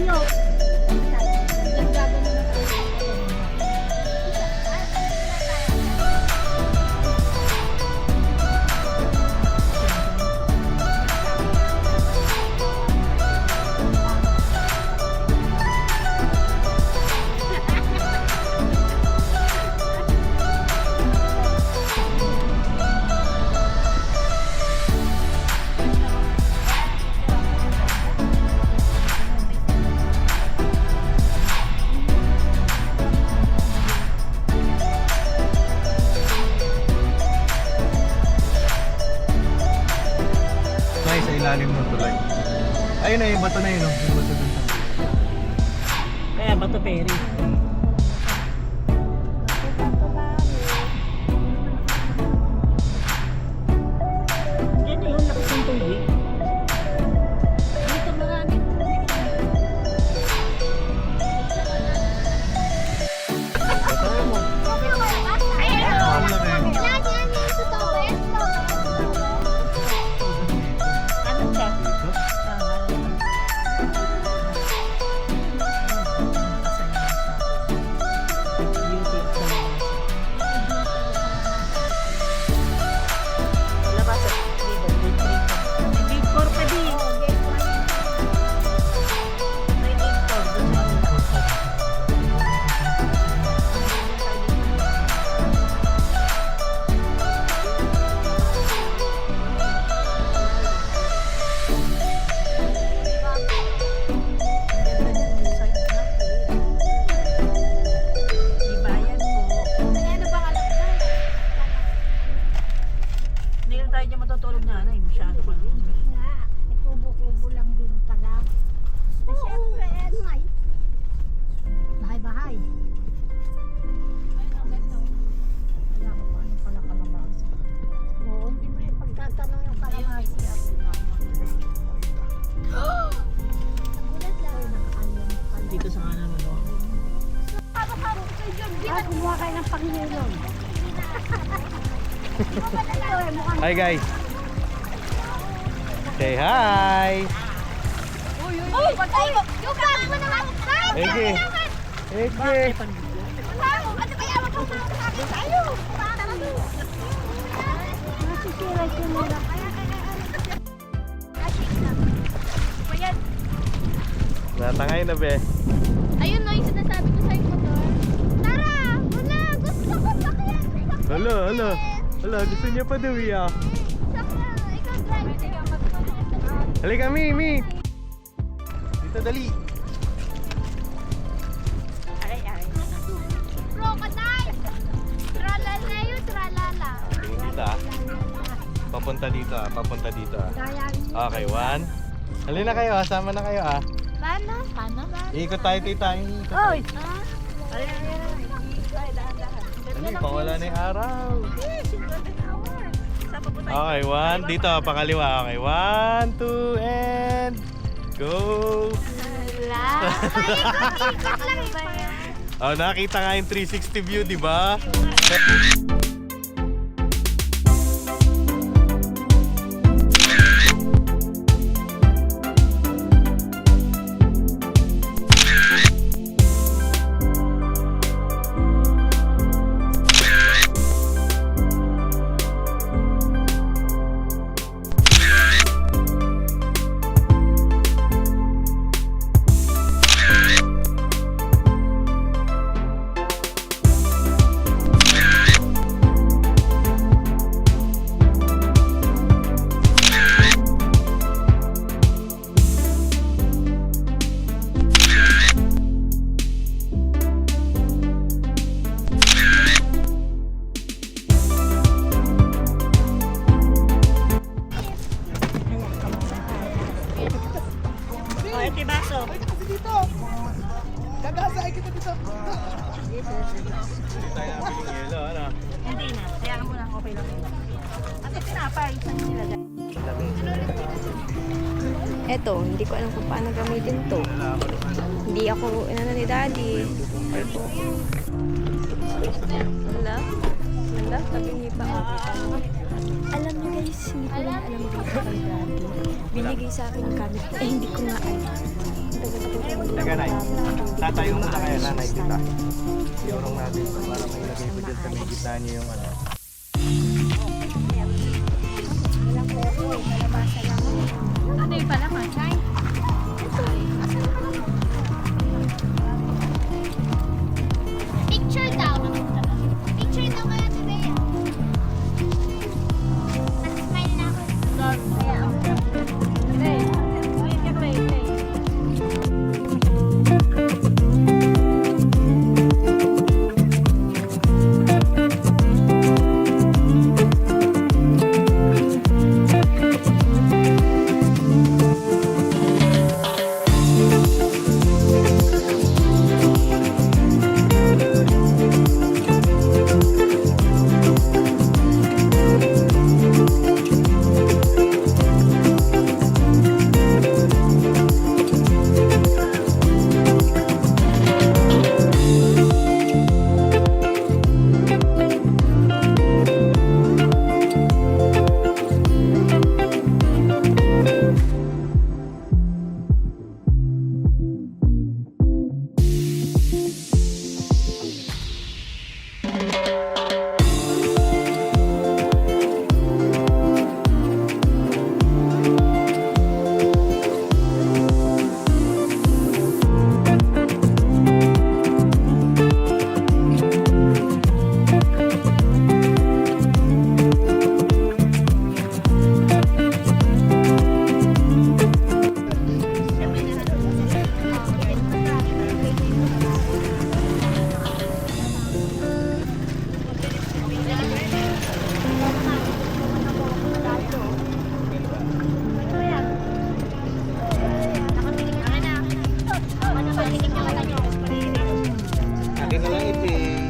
tayo. Sa ilalim ng tulay. Ayun na yung bato na yun, no? Yung bato dun sa... Kaya Bato Ferry. Yan na yung lakas ng tubig. Dito marami. Bato mo. Ano siya? Matutulog na ano, masyado pa. Nga, may kubo-kubo lang din pala. Siyempre, ano ay? Bahay-bahay. Wala ko pa, ano pala kalabasa. Oo, hindi mo yung pagtatanong yung kalabasa. Nagulat lang. Nakakalim pala. Dito sa kanan mo. Kumuha kayo ng pangilong. Hi guys! Say hi! Uy! Pagkayo! Yung bag mo naman! Ege! Ege! Ano ba yan? Wag kang makakakit tayo! Nasisira ko muna. Natangay na be. Ayun no, yung sinasabi ko sa'yo motor. Tara! Wala! Gusto ko sakyan! Hala, hala. Hala, gusto niya pa daw iya. Sakyan! Ikaw drive! Halika, Mi! Dito, dali. Crocodile! Tralala yun, tralala. Dito ah. Papunta dito ah, papunta dito ah. Okay, 1. Halina kayo ah, sama na kayo ah. Paano? Paano ba? Ikot tayo, tita. Ikot tayo. Oy! Dali, pawala na yung araw. Okay, 1. Dito, pakaliwa. Okay, 1, 2, and go! Wala. Ikot lang eh. Oh, nakita nga yung 360 view, di ba? Hindi tayo nabiling yelo, ano? Hindi na. Kaya mo lang okay lang. At tinapay, saan nila dyan? Eto, hindi ko alam kung paano gamitin to. Hindi ako inano ni daddy. Wala. Wala, sabi niya pa. Alam niyo guys, hindi ko lang alam dito kay daddy. Binigay sa akin yung gamit. Eh, hindi ko nga alam. Tagal ako Tatayo muna kayo na nakikita. Iurong natin ito para may lagay ko dyan sa may gitna niyo yung ano. Ano yung pala, Machay? Picture daw. Picture daw kaya si Bea. Nag-smile na ako. Akin na lang ito eh.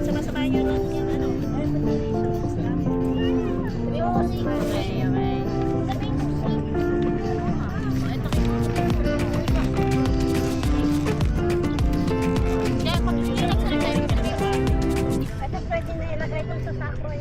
Sama-sama yun ang yung ano. Sabi mo kasi. Okay, okay. Sabi mo si... Kaya kung hindi nagsalita yung Ito pwede na ilagay ito sa sako.